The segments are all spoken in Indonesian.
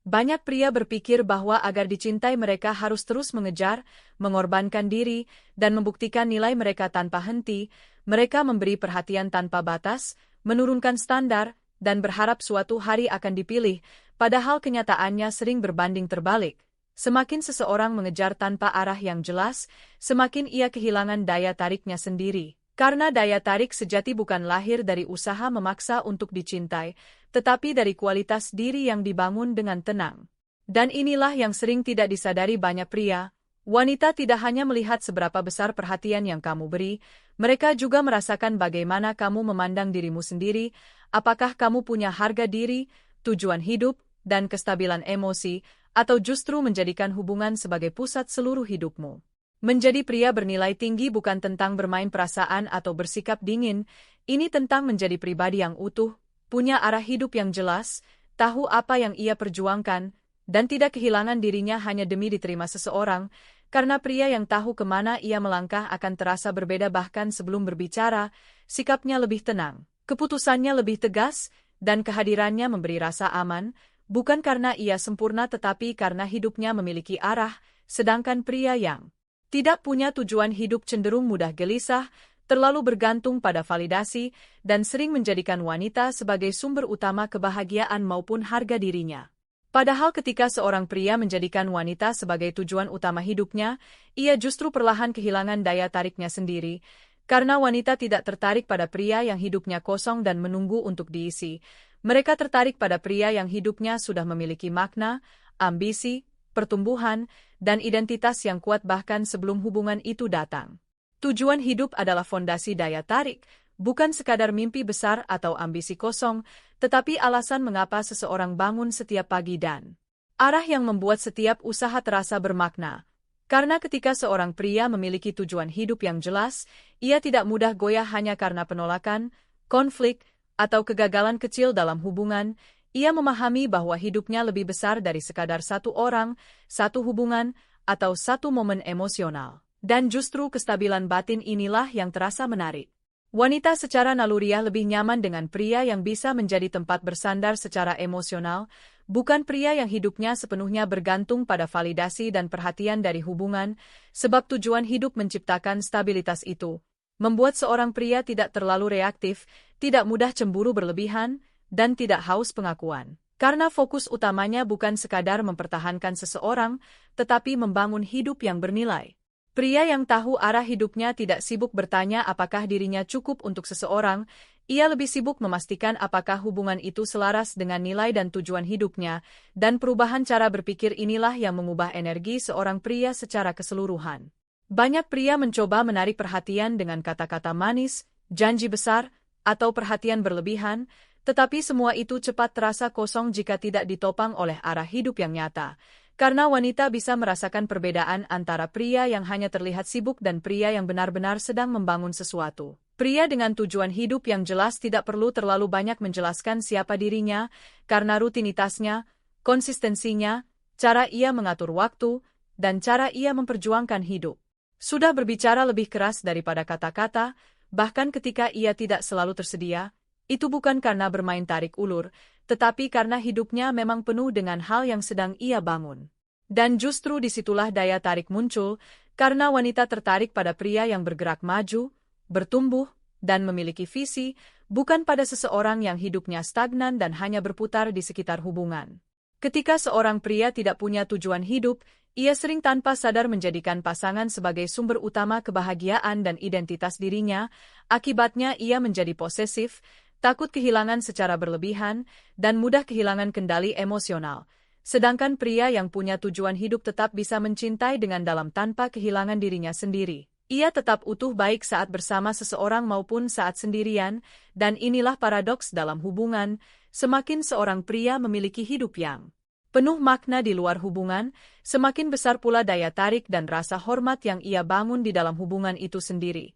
Banyak pria berpikir bahwa agar dicintai mereka harus terus mengejar, mengorbankan diri, dan membuktikan nilai mereka tanpa henti. Mereka memberi perhatian tanpa batas, menurunkan standar, dan berharap suatu hari akan dipilih, padahal kenyataannya sering berbanding terbalik. Semakin seseorang mengejar tanpa arah yang jelas, semakin ia kehilangan daya tariknya sendiri. Karena daya tarik sejati bukan lahir dari usaha memaksa untuk dicintai, tetapi dari kualitas diri yang dibangun dengan tenang. Dan inilah yang sering tidak disadari banyak pria. Wanita tidak hanya melihat seberapa besar perhatian yang kamu beri, mereka juga merasakan bagaimana kamu memandang dirimu sendiri, apakah kamu punya harga diri, tujuan hidup, dan kestabilan emosi, atau justru menjadikan hubungan sebagai pusat seluruh hidupmu. Menjadi pria bernilai tinggi bukan tentang bermain perasaan atau bersikap dingin, ini tentang menjadi pribadi yang utuh, punya arah hidup yang jelas, tahu apa yang ia perjuangkan, dan tidak kehilangan dirinya hanya demi diterima seseorang, karena pria yang tahu kemana ia melangkah akan terasa berbeda bahkan sebelum berbicara, sikapnya lebih tenang, keputusannya lebih tegas, dan kehadirannya memberi rasa aman, bukan karena ia sempurna tetapi karena hidupnya memiliki arah, sedangkan pria yang tidak punya tujuan hidup cenderung mudah gelisah, terlalu bergantung pada validasi, dan sering menjadikan wanita sebagai sumber utama kebahagiaan maupun harga dirinya. Padahal ketika seorang pria menjadikan wanita sebagai tujuan utama hidupnya, ia justru perlahan kehilangan daya tariknya sendiri, karena wanita tidak tertarik pada pria yang hidupnya kosong dan menunggu untuk diisi. Mereka tertarik pada pria yang hidupnya sudah memiliki makna, ambisi, pertumbuhan, dan identitas yang kuat bahkan sebelum hubungan itu datang. Tujuan hidup adalah fondasi daya tarik, bukan sekadar mimpi besar atau ambisi kosong, tetapi alasan mengapa seseorang bangun setiap pagi dan arah yang membuat setiap usaha terasa bermakna. Karena ketika seorang pria memiliki tujuan hidup yang jelas, ia tidak mudah goyah hanya karena penolakan, konflik, atau kegagalan kecil dalam hubungan. Ia memahami bahwa hidupnya lebih besar dari sekadar satu orang, satu hubungan, atau satu momen emosional. Dan justru kestabilan batin inilah yang terasa menarik. Wanita secara naluriah lebih nyaman dengan pria yang bisa menjadi tempat bersandar secara emosional, bukan pria yang hidupnya sepenuhnya bergantung pada validasi dan perhatian dari hubungan, sebab tujuan hidup menciptakan stabilitas itu. Membuat seorang pria tidak terlalu reaktif, tidak mudah cemburu berlebihan, dan tidak haus pengakuan. Karena fokus utamanya bukan sekadar mempertahankan seseorang, tetapi membangun hidup yang bernilai. Pria yang tahu arah hidupnya tidak sibuk bertanya apakah dirinya cukup untuk seseorang, ia lebih sibuk memastikan apakah hubungan itu selaras dengan nilai dan tujuan hidupnya, dan perubahan cara berpikir inilah yang mengubah energi seorang pria secara keseluruhan. Banyak pria mencoba menarik perhatian dengan kata-kata manis, janji besar, atau perhatian berlebihan, tetapi semua itu cepat terasa kosong jika tidak ditopang oleh arah hidup yang nyata. Karena wanita bisa merasakan perbedaan antara pria yang hanya terlihat sibuk dan pria yang benar-benar sedang membangun sesuatu. Pria dengan tujuan hidup yang jelas tidak perlu terlalu banyak menjelaskan siapa dirinya, karena rutinitasnya, konsistensinya, cara ia mengatur waktu, dan cara ia memperjuangkan hidup sudah berbicara lebih keras daripada kata-kata, bahkan ketika ia tidak selalu tersedia. Itu bukan karena bermain tarik ulur, tetapi karena hidupnya memang penuh dengan hal yang sedang ia bangun. Dan justru disitulah daya tarik muncul, karena wanita tertarik pada pria yang bergerak maju, bertumbuh, dan memiliki visi, bukan pada seseorang yang hidupnya stagnan dan hanya berputar di sekitar hubungan. Ketika seorang pria tidak punya tujuan hidup, ia sering tanpa sadar menjadikan pasangan sebagai sumber utama kebahagiaan dan identitas dirinya, akibatnya ia menjadi posesif, takut kehilangan secara berlebihan, dan mudah kehilangan kendali emosional. Sedangkan pria yang punya tujuan hidup tetap bisa mencintai dengan dalam tanpa kehilangan dirinya sendiri. Ia tetap utuh baik saat bersama seseorang maupun saat sendirian, dan inilah paradoks dalam hubungan, semakin seorang pria memiliki hidup yang penuh makna di luar hubungan, semakin besar pula daya tarik dan rasa hormat yang ia bangun di dalam hubungan itu sendiri.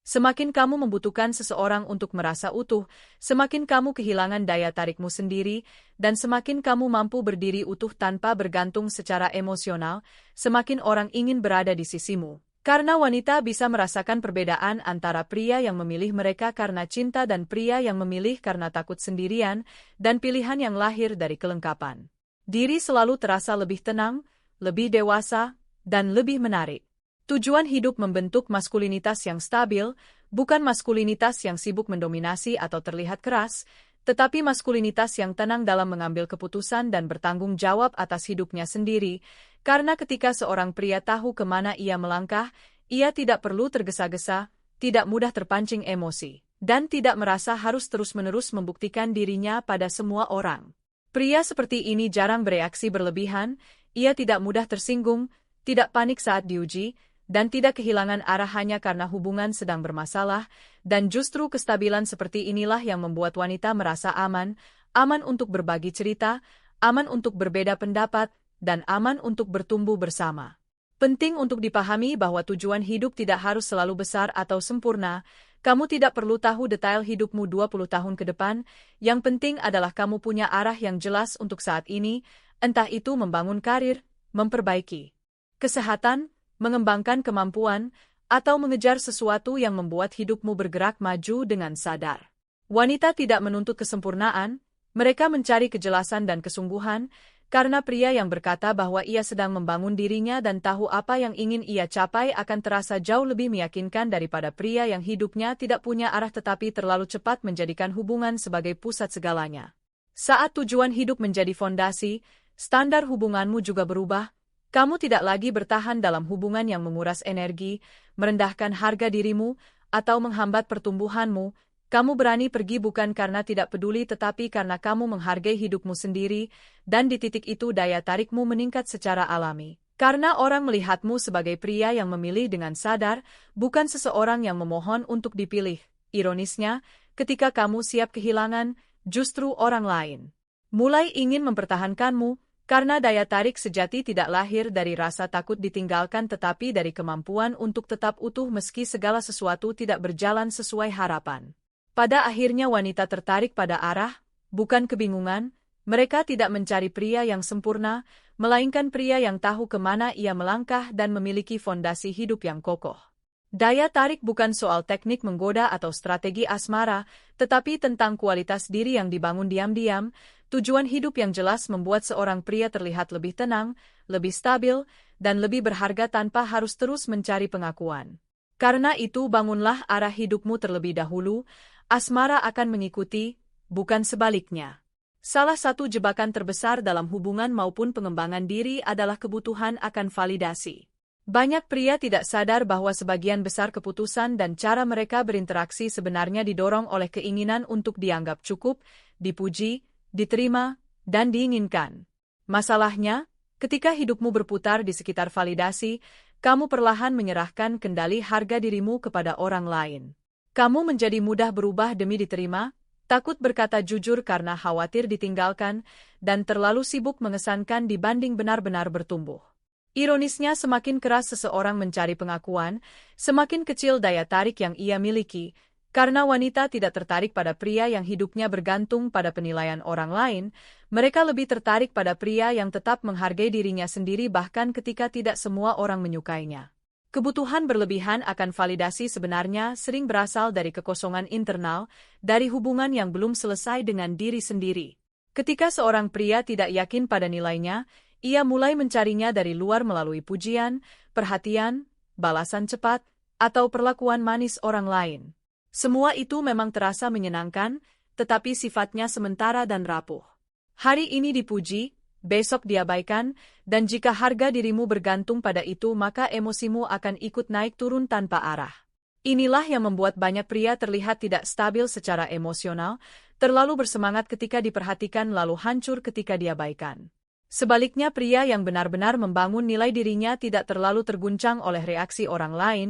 Semakin kamu membutuhkan seseorang untuk merasa utuh, semakin kamu kehilangan daya tarikmu sendiri, dan semakin kamu mampu berdiri utuh tanpa bergantung secara emosional, semakin orang ingin berada di sisimu. Karena wanita bisa merasakan perbedaan antara pria yang memilih mereka karena cinta dan pria yang memilih karena takut sendirian, dan pilihan yang lahir dari kelengkapan. Diri selalu terasa lebih tenang, lebih dewasa, dan lebih menarik. Tujuan hidup membentuk maskulinitas yang stabil, bukan maskulinitas yang sibuk mendominasi atau terlihat keras, tetapi maskulinitas yang tenang dalam mengambil keputusan dan bertanggung jawab atas hidupnya sendiri, karena ketika seorang pria tahu kemana ia melangkah, ia tidak perlu tergesa-gesa, tidak mudah terpancing emosi, dan tidak merasa harus terus-menerus membuktikan dirinya pada semua orang. Pria seperti ini jarang bereaksi berlebihan, ia tidak mudah tersinggung, tidak panik saat diuji, dan tidak kehilangan arah hanya karena hubungan sedang bermasalah, dan justru kestabilan seperti inilah yang membuat wanita merasa aman, aman untuk berbagi cerita, aman untuk berbeda pendapat, dan aman untuk bertumbuh bersama. Penting untuk dipahami bahwa tujuan hidup tidak harus selalu besar atau sempurna, kamu tidak perlu tahu detail hidupmu 20 tahun ke depan, yang penting adalah kamu punya arah yang jelas untuk saat ini, entah itu membangun karir, memperbaiki kesehatan, mengembangkan kemampuan, atau mengejar sesuatu yang membuat hidupmu bergerak maju dengan sadar. Wanita tidak menuntut kesempurnaan, mereka mencari kejelasan dan kesungguhan, karena pria yang berkata bahwa ia sedang membangun dirinya dan tahu apa yang ingin ia capai akan terasa jauh lebih meyakinkan daripada pria yang hidupnya tidak punya arah tetapi terlalu cepat menjadikan hubungan sebagai pusat segalanya. Saat tujuan hidup menjadi fondasi, standar hubunganmu juga berubah. Kamu tidak lagi bertahan dalam hubungan yang menguras energi, merendahkan harga dirimu, atau menghambat pertumbuhanmu. Kamu berani pergi bukan karena tidak peduli tetapi karena kamu menghargai hidupmu sendiri, dan di titik itu daya tarikmu meningkat secara alami. Karena orang melihatmu sebagai pria yang memilih dengan sadar, bukan seseorang yang memohon untuk dipilih. Ironisnya, ketika kamu siap kehilangan, justru orang lain mulai ingin mempertahankanmu, karena daya tarik sejati tidak lahir dari rasa takut ditinggalkan tetapi dari kemampuan untuk tetap utuh meski segala sesuatu tidak berjalan sesuai harapan. Pada akhirnya wanita tertarik pada arah, bukan kebingungan, mereka tidak mencari pria yang sempurna, melainkan pria yang tahu kemana ia melangkah dan memiliki fondasi hidup yang kokoh. Daya tarik bukan soal teknik menggoda atau strategi asmara, tetapi tentang kualitas diri yang dibangun diam-diam. Tujuan hidup yang jelas membuat seorang pria terlihat lebih tenang, lebih stabil, dan lebih berharga tanpa harus terus mencari pengakuan. Karena itu bangunlah arah hidupmu terlebih dahulu, asmara akan mengikuti, bukan sebaliknya. Salah satu jebakan terbesar dalam hubungan maupun pengembangan diri adalah kebutuhan akan validasi. Banyak pria tidak sadar bahwa sebagian besar keputusan dan cara mereka berinteraksi sebenarnya didorong oleh keinginan untuk dianggap cukup, dipuji, diterima, dan diinginkan. Masalahnya, ketika hidupmu berputar di sekitar validasi, kamu perlahan menyerahkan kendali harga dirimu kepada orang lain. Kamu menjadi mudah berubah demi diterima, takut berkata jujur karena khawatir ditinggalkan, dan terlalu sibuk mengesankan dibanding benar-benar bertumbuh. Ironisnya semakin keras seseorang mencari pengakuan, semakin kecil daya tarik yang ia miliki, karena wanita tidak tertarik pada pria yang hidupnya bergantung pada penilaian orang lain, mereka lebih tertarik pada pria yang tetap menghargai dirinya sendiri bahkan ketika tidak semua orang menyukainya. Kebutuhan berlebihan akan validasi sebenarnya sering berasal dari kekosongan internal, dari hubungan yang belum selesai dengan diri sendiri. Ketika seorang pria tidak yakin pada nilainya, ia mulai mencarinya dari luar melalui pujian, perhatian, balasan cepat, atau perlakuan manis orang lain. Semua itu memang terasa menyenangkan, tetapi sifatnya sementara dan rapuh. Hari ini dipuji, besok diabaikan, dan jika harga dirimu bergantung pada itu maka emosimu akan ikut naik turun tanpa arah. Inilah yang membuat banyak pria terlihat tidak stabil secara emosional, terlalu bersemangat ketika diperhatikan lalu hancur ketika diabaikan. Sebaliknya pria yang benar-benar membangun nilai dirinya tidak terlalu terguncang oleh reaksi orang lain,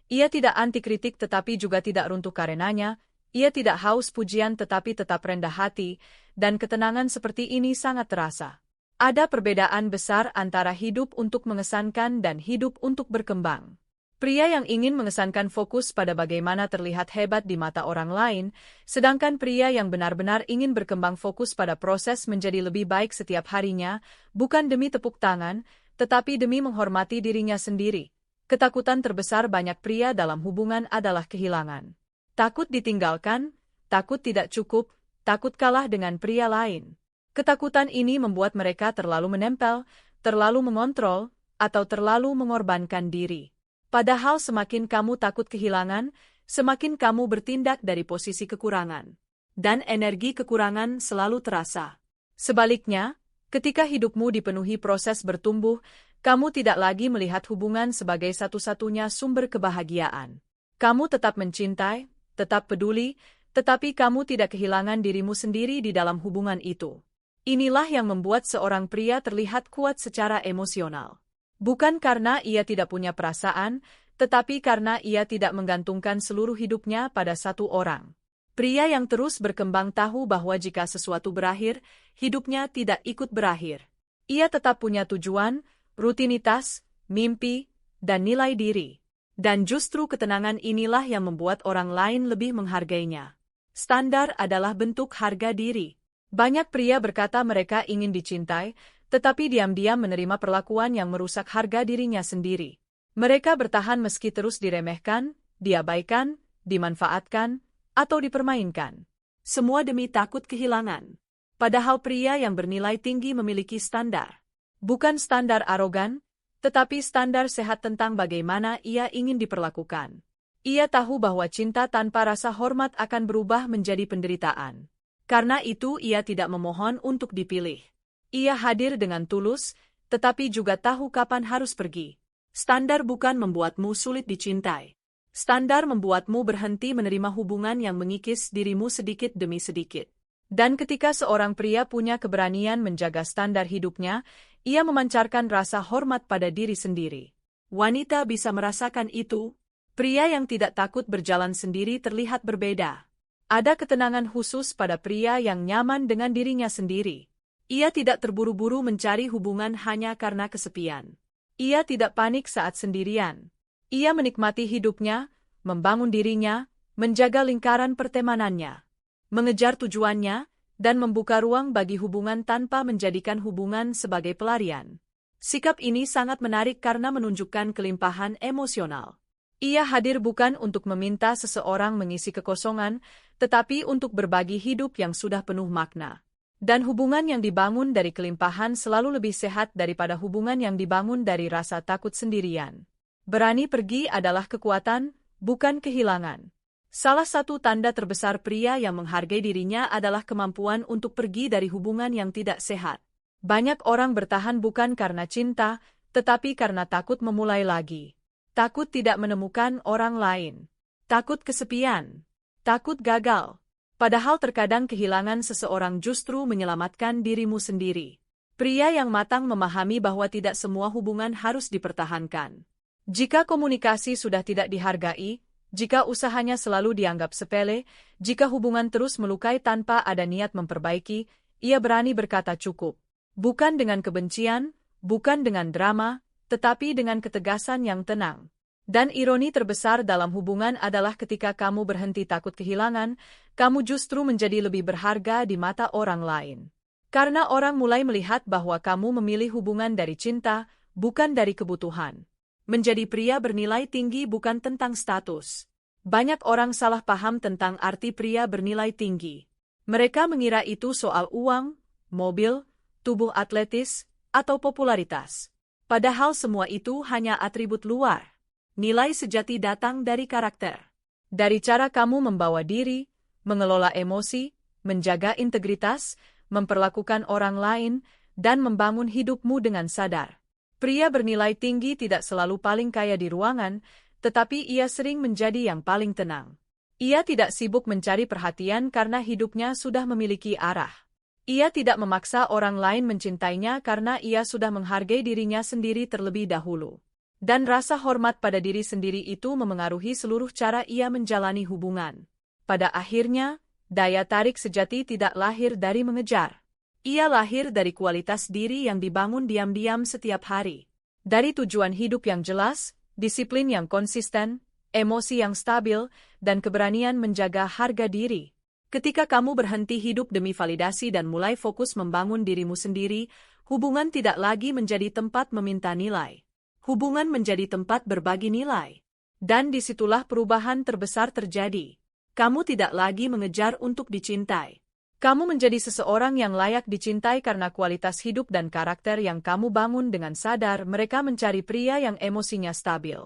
ia tidak anti kritik tetapi juga tidak runtuh karenanya, ia tidak haus pujian tetapi tetap rendah hati, dan ketenangan seperti ini sangat terasa. Ada perbedaan besar antara hidup untuk mengesankan dan hidup untuk berkembang. Pria yang ingin mengesankan fokus pada bagaimana terlihat hebat di mata orang lain, sedangkan pria yang benar-benar ingin berkembang fokus pada proses menjadi lebih baik setiap harinya, bukan demi tepuk tangan, tetapi demi menghormati dirinya sendiri. Ketakutan terbesar banyak pria dalam hubungan adalah kehilangan. Takut ditinggalkan, takut tidak cukup, takut kalah dengan pria lain. Ketakutan ini membuat mereka terlalu menempel, terlalu mengontrol, atau terlalu mengorbankan diri. Padahal semakin kamu takut kehilangan, semakin kamu bertindak dari posisi kekurangan. Dan energi kekurangan selalu terasa. Sebaliknya, ketika hidupmu dipenuhi proses bertumbuh, kamu tidak lagi melihat hubungan sebagai satu-satunya sumber kebahagiaan. Kamu tetap mencintai, tetap peduli, tetapi kamu tidak kehilangan dirimu sendiri di dalam hubungan itu. Inilah yang membuat seorang pria terlihat kuat secara emosional. Bukan karena ia tidak punya perasaan, tetapi karena ia tidak menggantungkan seluruh hidupnya pada satu orang. Pria yang terus berkembang tahu bahwa jika sesuatu berakhir, hidupnya tidak ikut berakhir. Ia tetap punya tujuan, rutinitas, mimpi, dan nilai diri. Dan justru ketenangan inilah yang membuat orang lain lebih menghargainya. Standar adalah bentuk harga diri. Banyak pria berkata mereka ingin dicintai, tetapi diam-diam menerima perlakuan yang merusak harga dirinya sendiri. Mereka bertahan meski terus diremehkan, diabaikan, dimanfaatkan, atau dipermainkan. Semua demi takut kehilangan. Padahal pria yang bernilai tinggi memiliki standar. Bukan standar arogan, tetapi standar sehat tentang bagaimana ia ingin diperlakukan. Ia tahu bahwa cinta tanpa rasa hormat akan berubah menjadi penderitaan. Karena itu ia tidak memohon untuk dipilih. Ia hadir dengan tulus, tetapi juga tahu kapan harus pergi. Standar bukan membuatmu sulit dicintai. Standar membuatmu berhenti menerima hubungan yang mengikis dirimu sedikit demi sedikit. Dan ketika seorang pria punya keberanian menjaga standar hidupnya, ia memancarkan rasa hormat pada diri sendiri. Wanita bisa merasakan itu. Pria yang tidak takut berjalan sendiri terlihat berbeda. Ada ketenangan khusus pada pria yang nyaman dengan dirinya sendiri. Ia tidak terburu-buru mencari hubungan hanya karena kesepian. Ia tidak panik saat sendirian. Ia menikmati hidupnya, membangun dirinya, menjaga lingkaran pertemanannya, mengejar tujuannya, dan membuka ruang bagi hubungan tanpa menjadikan hubungan sebagai pelarian. Sikap ini sangat menarik karena menunjukkan kelimpahan emosional. Ia hadir bukan untuk meminta seseorang mengisi kekosongan, tetapi untuk berbagi hidup yang sudah penuh makna. Dan hubungan yang dibangun dari kelimpahan selalu lebih sehat daripada hubungan yang dibangun dari rasa takut sendirian. Berani pergi adalah kekuatan, bukan kehilangan. Salah satu tanda terbesar pria yang menghargai dirinya adalah kemampuan untuk pergi dari hubungan yang tidak sehat. Banyak orang bertahan bukan karena cinta, tetapi karena takut memulai lagi. Takut tidak menemukan orang lain. Takut kesepian. Takut gagal. Padahal terkadang kehilangan seseorang justru menyelamatkan dirimu sendiri. Pria yang matang memahami bahwa tidak semua hubungan harus dipertahankan. Jika komunikasi sudah tidak dihargai, jika usahanya selalu dianggap sepele, jika hubungan terus melukai tanpa ada niat memperbaiki, ia berani berkata cukup. Bukan dengan kebencian, bukan dengan drama, tetapi dengan ketegasan yang tenang. Dan ironi terbesar dalam hubungan adalah ketika kamu berhenti takut kehilangan, kamu justru menjadi lebih berharga di mata orang lain. Karena orang mulai melihat bahwa kamu memilih hubungan dari cinta, bukan dari kebutuhan. Menjadi pria bernilai tinggi bukan tentang status. Banyak orang salah paham tentang arti pria bernilai tinggi. Mereka mengira itu soal uang, mobil, tubuh atletis, atau popularitas. Padahal semua itu hanya atribut luar. Nilai sejati datang dari karakter. Dari cara kamu membawa diri, mengelola emosi, menjaga integritas, memperlakukan orang lain, dan membangun hidupmu dengan sadar. Pria bernilai tinggi tidak selalu paling kaya di ruangan, tetapi ia sering menjadi yang paling tenang. Ia tidak sibuk mencari perhatian karena hidupnya sudah memiliki arah. Ia tidak memaksa orang lain mencintainya karena ia sudah menghargai dirinya sendiri terlebih dahulu. Dan rasa hormat pada diri sendiri itu memengaruhi seluruh cara ia menjalani hubungan. Pada akhirnya, daya tarik sejati tidak lahir dari mengejar. Ia lahir dari kualitas diri yang dibangun diam-diam setiap hari. Dari tujuan hidup yang jelas, disiplin yang konsisten, emosi yang stabil, dan keberanian menjaga harga diri. Ketika kamu berhenti hidup demi validasi dan mulai fokus membangun dirimu sendiri, hubungan tidak lagi menjadi tempat meminta nilai. Hubungan menjadi tempat berbagi nilai. Dan disitulah perubahan terbesar terjadi. Kamu tidak lagi mengejar untuk dicintai. Kamu menjadi seseorang yang layak dicintai karena kualitas hidup dan karakter yang kamu bangun dengan sadar. Mereka mencari pria yang emosinya stabil.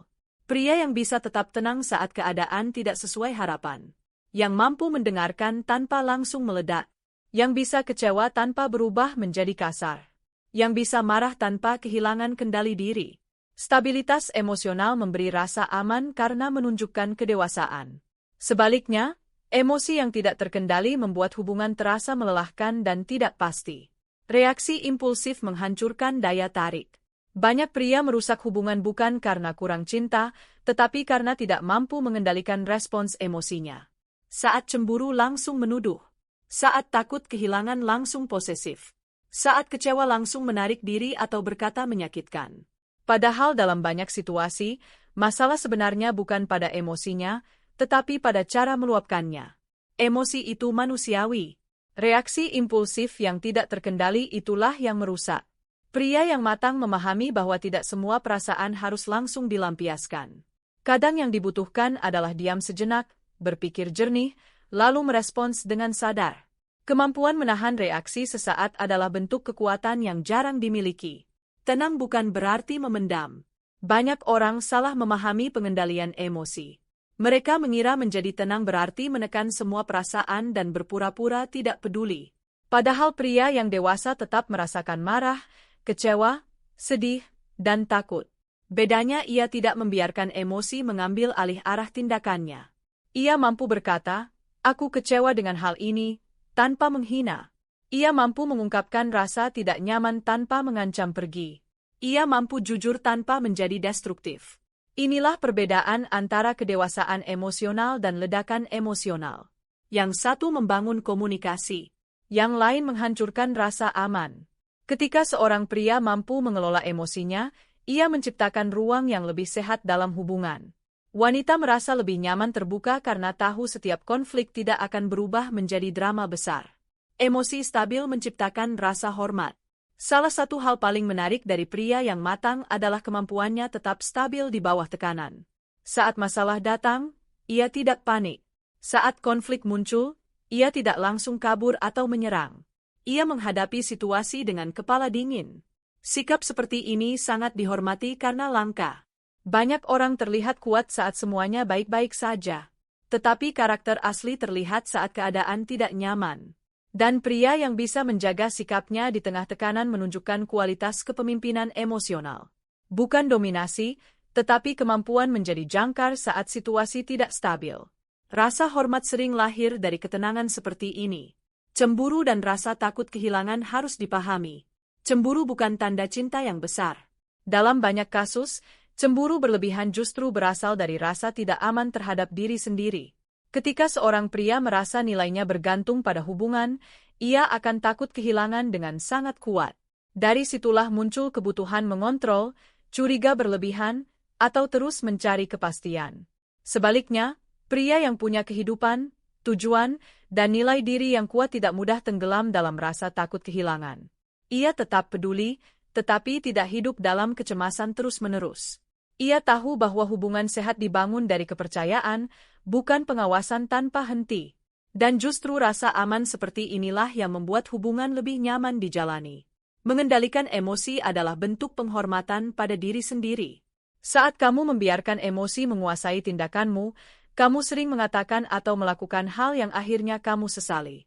Pria yang bisa tetap tenang saat keadaan tidak sesuai harapan. Yang mampu mendengarkan tanpa langsung meledak. Yang bisa kecewa tanpa berubah menjadi kasar. Yang bisa marah tanpa kehilangan kendali diri. Stabilitas emosional memberi rasa aman karena menunjukkan kedewasaan. Sebaliknya, emosi yang tidak terkendali membuat hubungan terasa melelahkan dan tidak pasti. Reaksi impulsif menghancurkan daya tarik. Banyak pria merusak hubungan bukan karena kurang cinta, tetapi karena tidak mampu mengendalikan respons emosinya. Saat cemburu langsung menuduh. Saat takut kehilangan langsung posesif. Saat kecewa langsung menarik diri atau berkata menyakitkan. Padahal dalam banyak situasi, masalah sebenarnya bukan pada emosinya, tetapi pada cara meluapkannya. Emosi itu manusiawi. Reaksi impulsif yang tidak terkendali itulah yang merusak. Pria yang matang memahami bahwa tidak semua perasaan harus langsung dilampiaskan. Kadang yang dibutuhkan adalah diam sejenak, berpikir jernih, lalu merespons dengan sadar. Kemampuan menahan reaksi sesaat adalah bentuk kekuatan yang jarang dimiliki. Tenang bukan berarti memendam. Banyak orang salah memahami pengendalian emosi. Mereka mengira menjadi tenang berarti menekan semua perasaan dan berpura-pura tidak peduli. Padahal pria yang dewasa tetap merasakan marah, kecewa, sedih, dan takut. Bedanya ia tidak membiarkan emosi mengambil alih arah tindakannya. Ia mampu berkata, "Aku kecewa dengan hal ini," tanpa menghina. Ia mampu mengungkapkan rasa tidak nyaman tanpa mengancam pergi. Ia mampu jujur tanpa menjadi destruktif. Inilah perbedaan antara kedewasaan emosional dan ledakan emosional. Yang satu membangun komunikasi, yang lain menghancurkan rasa aman. Ketika seorang pria mampu mengelola emosinya, ia menciptakan ruang yang lebih sehat dalam hubungan. Wanita merasa lebih nyaman terbuka karena tahu setiap konflik tidak akan berubah menjadi drama besar. Emosi stabil menciptakan rasa hormat. Salah satu hal paling menarik dari pria yang matang adalah kemampuannya tetap stabil di bawah tekanan. Saat masalah datang, ia tidak panik. Saat konflik muncul, ia tidak langsung kabur atau menyerang. Ia menghadapi situasi dengan kepala dingin. Sikap seperti ini sangat dihormati karena langka. Banyak orang terlihat kuat saat semuanya baik-baik saja. Tetapi karakter asli terlihat saat keadaan tidak nyaman. Dan pria yang bisa menjaga sikapnya di tengah tekanan menunjukkan kualitas kepemimpinan emosional. Bukan dominasi, tetapi kemampuan menjadi jangkar saat situasi tidak stabil. Rasa hormat sering lahir dari ketenangan seperti ini. Cemburu dan rasa takut kehilangan harus dipahami. Cemburu bukan tanda cinta yang besar. Dalam banyak kasus, cemburu berlebihan justru berasal dari rasa tidak aman terhadap diri sendiri. Ketika seorang pria merasa nilainya bergantung pada hubungan, ia akan takut kehilangan dengan sangat kuat. Dari situlah muncul kebutuhan mengontrol, curiga berlebihan, atau terus mencari kepastian. Sebaliknya, pria yang punya kehidupan, tujuan, dan nilai diri yang kuat tidak mudah tenggelam dalam rasa takut kehilangan. Ia tetap peduli, tetapi tidak hidup dalam kecemasan terus-menerus. Ia tahu bahwa hubungan sehat dibangun dari kepercayaan, bukan pengawasan tanpa henti. Dan justru rasa aman seperti inilah yang membuat hubungan lebih nyaman dijalani. Mengendalikan emosi adalah bentuk penghormatan pada diri sendiri. Saat kamu membiarkan emosi menguasai tindakanmu, kamu sering mengatakan atau melakukan hal yang akhirnya kamu sesali.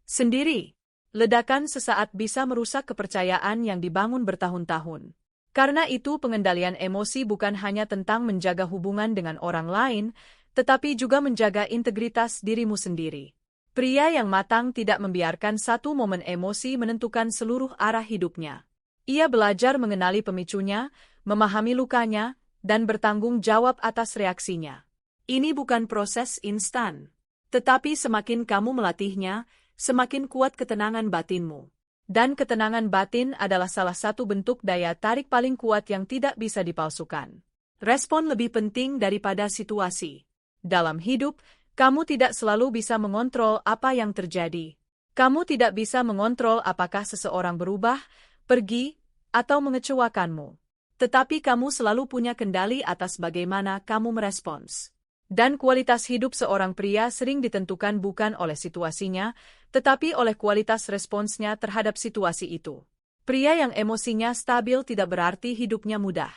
Sendiri, ledakan sesaat bisa merusak kepercayaan yang dibangun bertahun-tahun. Karena itu pengendalian emosi bukan hanya tentang menjaga hubungan dengan orang lain, tetapi juga menjaga integritas dirimu sendiri. Pria yang matang tidak membiarkan satu momen emosi menentukan seluruh arah hidupnya. Ia belajar mengenali pemicunya, memahami lukanya, dan bertanggung jawab atas reaksinya. Ini bukan proses instan. Tetapi semakin kamu melatihnya, semakin kuat ketenangan batinmu. Dan ketenangan batin adalah salah satu bentuk daya tarik paling kuat yang tidak bisa dipalsukan. Respon lebih penting daripada situasi. Dalam hidup, kamu tidak selalu bisa mengontrol apa yang terjadi. Kamu tidak bisa mengontrol apakah seseorang berubah, pergi, atau mengecewakanmu. Tetapi kamu selalu punya kendali atas bagaimana kamu merespons. Dan kualitas hidup seorang pria sering ditentukan bukan oleh situasinya, tetapi oleh kualitas responsnya terhadap situasi itu. Pria yang emosinya stabil tidak berarti hidupnya mudah.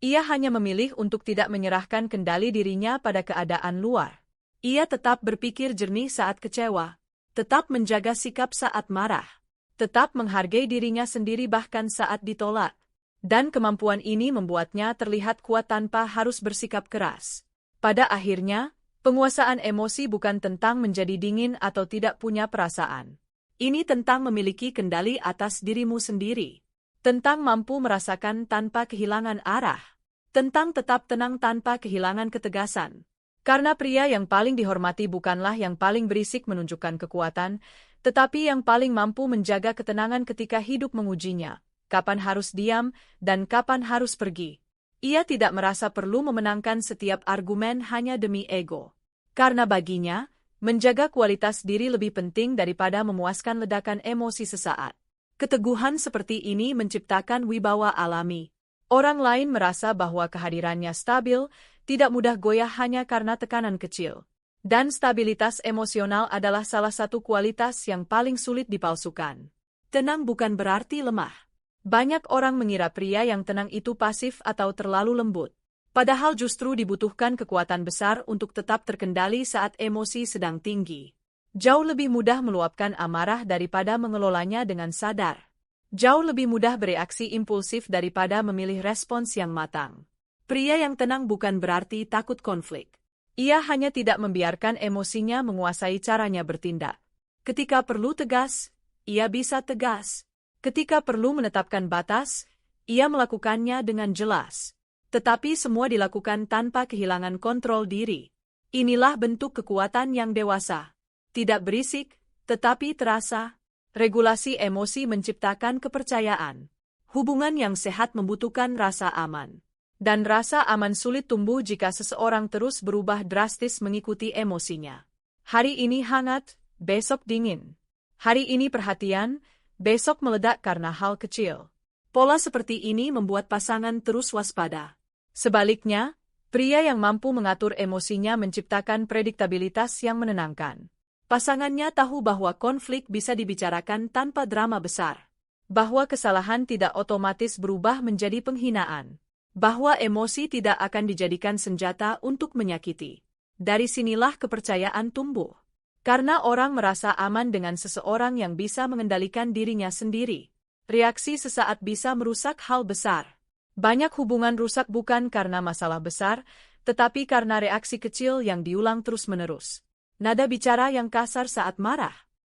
Ia hanya memilih untuk tidak menyerahkan kendali dirinya pada keadaan luar. Ia tetap berpikir jernih saat kecewa, tetap menjaga sikap saat marah, tetap menghargai dirinya sendiri bahkan saat ditolak. Dan kemampuan ini membuatnya terlihat kuat tanpa harus bersikap keras. Pada akhirnya, penguasaan emosi bukan tentang menjadi dingin atau tidak punya perasaan. Ini tentang memiliki kendali atas dirimu sendiri. Tentang mampu merasakan tanpa kehilangan arah. Tentang tetap tenang tanpa kehilangan ketegasan. Karena pria yang paling dihormati bukanlah yang paling berisik menunjukkan kekuatan, tetapi yang paling mampu menjaga ketenangan ketika hidup mengujinya. Kapan harus diam, dan kapan harus pergi. Ia tidak merasa perlu memenangkan setiap argumen hanya demi ego. Karena baginya, menjaga kualitas diri lebih penting daripada memuaskan ledakan emosi sesaat. Keteguhan seperti ini menciptakan wibawa alami. Orang lain merasa bahwa kehadirannya stabil, tidak mudah goyah hanya karena tekanan kecil. Dan stabilitas emosional adalah salah satu kualitas yang paling sulit dipalsukan. Tenang bukan berarti lemah. Banyak orang mengira pria yang tenang itu pasif atau terlalu lembut. Padahal justru dibutuhkan kekuatan besar untuk tetap terkendali saat emosi sedang tinggi. Jauh lebih mudah meluapkan amarah daripada mengelolanya dengan sadar. Jauh lebih mudah bereaksi impulsif daripada memilih respons yang matang. Pria yang tenang bukan berarti takut konflik. Ia hanya tidak membiarkan emosinya menguasai caranya bertindak. Ketika perlu tegas, ia bisa tegas. Ketika perlu menetapkan batas, ia melakukannya dengan jelas. Tetapi semua dilakukan tanpa kehilangan kontrol diri. Inilah bentuk kekuatan yang dewasa. Tidak berisik, tetapi terasa. Regulasi emosi menciptakan kepercayaan. Hubungan yang sehat membutuhkan rasa aman. Dan rasa aman sulit tumbuh jika seseorang terus berubah drastis mengikuti emosinya. Hari ini hangat, besok dingin. Hari ini perhatian, besok meledak karena hal kecil. Pola seperti ini membuat pasangan terus waspada. Sebaliknya, pria yang mampu mengatur emosinya menciptakan prediktabilitas yang menenangkan. Pasangannya tahu bahwa konflik bisa dibicarakan tanpa drama besar. Bahwa kesalahan tidak otomatis berubah menjadi penghinaan. Bahwa emosi tidak akan dijadikan senjata untuk menyakiti. Dari sinilah kepercayaan tumbuh. Karena orang merasa aman dengan seseorang yang bisa mengendalikan dirinya sendiri. Reaksi sesaat bisa merusak hal besar. Banyak hubungan rusak bukan karena masalah besar, tetapi karena reaksi kecil yang diulang terus-menerus. Nada bicara yang kasar saat marah.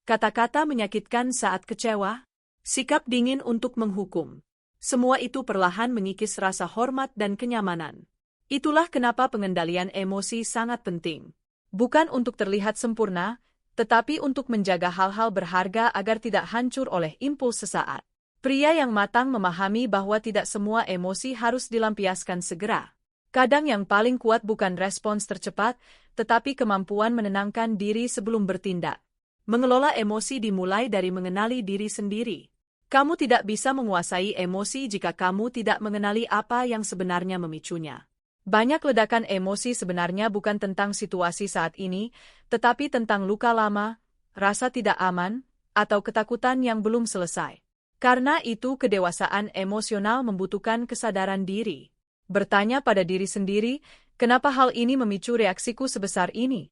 Kata-kata menyakitkan saat kecewa. Sikap dingin untuk menghukum. Semua itu perlahan mengikis rasa hormat dan kenyamanan. Itulah kenapa pengendalian emosi sangat penting. Bukan untuk terlihat sempurna, tetapi untuk menjaga hal-hal berharga agar tidak hancur oleh impuls sesaat. Pria yang matang memahami bahwa tidak semua emosi harus dilampiaskan segera. Kadang yang paling kuat bukan respons tercepat, tetapi kemampuan menenangkan diri sebelum bertindak. Mengelola emosi dimulai dari mengenali diri sendiri. Kamu tidak bisa menguasai emosi jika kamu tidak mengenali apa yang sebenarnya memicunya. Banyak ledakan emosi sebenarnya bukan tentang situasi saat ini, tetapi tentang luka lama, rasa tidak aman, atau ketakutan yang belum selesai. Karena itu kedewasaan emosional membutuhkan kesadaran diri. Bertanya pada diri sendiri, kenapa hal ini memicu reaksiku sebesar ini?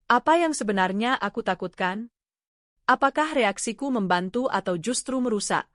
Apa yang sebenarnya aku takutkan? Apakah reaksiku membantu atau justru merusak?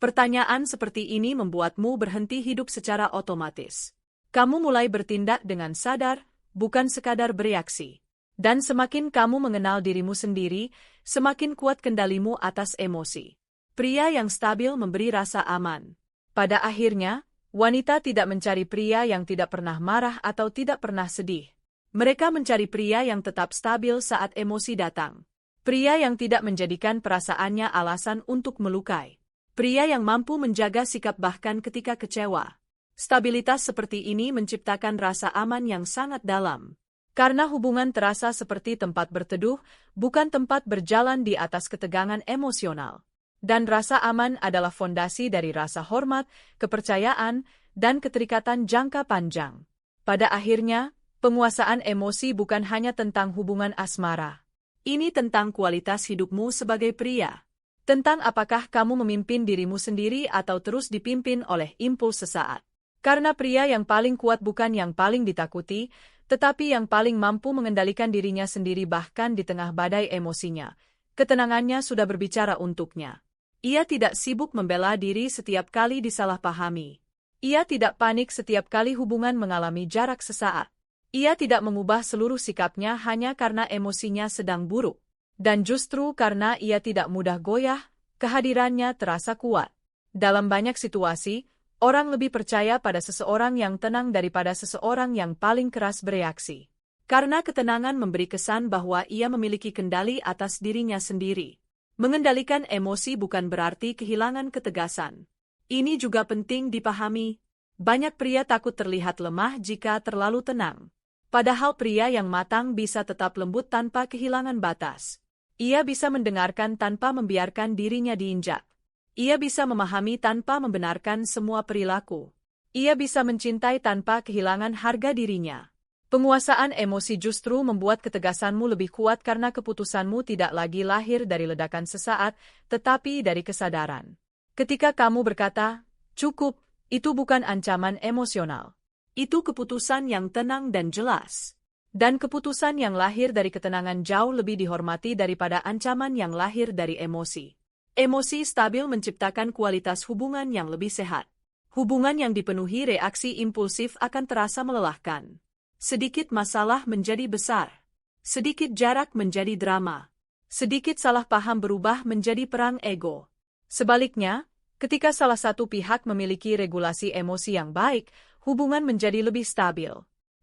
Pertanyaan seperti ini membuatmu berhenti hidup secara otomatis. Kamu mulai bertindak dengan sadar, bukan sekadar bereaksi. Dan semakin kamu mengenal dirimu sendiri, semakin kuat kendalimu atas emosi. Pria yang stabil memberi rasa aman. Pada akhirnya, wanita tidak mencari pria yang tidak pernah marah atau tidak pernah sedih. Mereka mencari pria yang tetap stabil saat emosi datang. Pria yang tidak menjadikan perasaannya alasan untuk melukai. Pria yang mampu menjaga sikap bahkan ketika kecewa. Stabilitas seperti ini menciptakan rasa aman yang sangat dalam. Karena hubungan terasa seperti tempat berteduh, bukan tempat berjalan di atas ketegangan emosional. Dan rasa aman adalah fondasi dari rasa hormat, kepercayaan, dan keterikatan jangka panjang. Pada akhirnya, Penguasaan emosi bukan hanya tentang hubungan asmara. Ini tentang kualitas hidupmu sebagai pria. Tentang apakah kamu memimpin dirimu sendiri atau terus dipimpin oleh impuls sesaat. Karena pria yang paling kuat bukan yang paling ditakuti, tetapi yang paling mampu mengendalikan dirinya sendiri bahkan di tengah badai emosinya. Ketenangannya sudah berbicara untuknya. Ia tidak sibuk membela diri setiap kali disalahpahami. Ia tidak panik setiap kali hubungan mengalami jarak sesaat. Ia tidak mengubah seluruh sikapnya hanya karena emosinya sedang buruk. Dan justru karena ia tidak mudah goyah, kehadirannya terasa kuat. Dalam banyak situasi, orang lebih percaya pada seseorang yang tenang daripada seseorang yang paling keras bereaksi. Karena ketenangan memberi kesan bahwa ia memiliki kendali atas dirinya sendiri. Mengendalikan emosi bukan berarti kehilangan ketegasan. Ini juga penting dipahami. Banyak pria takut terlihat lemah jika terlalu tenang. Padahal pria yang matang bisa tetap lembut tanpa kehilangan batas. Ia bisa mendengarkan tanpa membiarkan dirinya diinjak. Ia bisa memahami tanpa membenarkan semua perilaku. Ia bisa mencintai tanpa kehilangan harga dirinya. Penguasaan emosi justru membuat ketegasanmu lebih kuat karena keputusanmu tidak lagi lahir dari ledakan sesaat, tetapi dari kesadaran. Ketika kamu berkata, "Cukup," itu bukan ancaman emosional. Itu keputusan yang tenang dan jelas. Dan keputusan yang lahir dari ketenangan jauh lebih dihormati daripada ancaman yang lahir dari emosi. Emosi stabil menciptakan kualitas hubungan yang lebih sehat. Hubungan yang dipenuhi reaksi impulsif akan terasa melelahkan. Sedikit masalah menjadi besar. Sedikit jarak menjadi drama. Sedikit salah paham berubah menjadi perang ego. Sebaliknya, ketika salah satu pihak memiliki regulasi emosi yang baik, hubungan menjadi lebih stabil.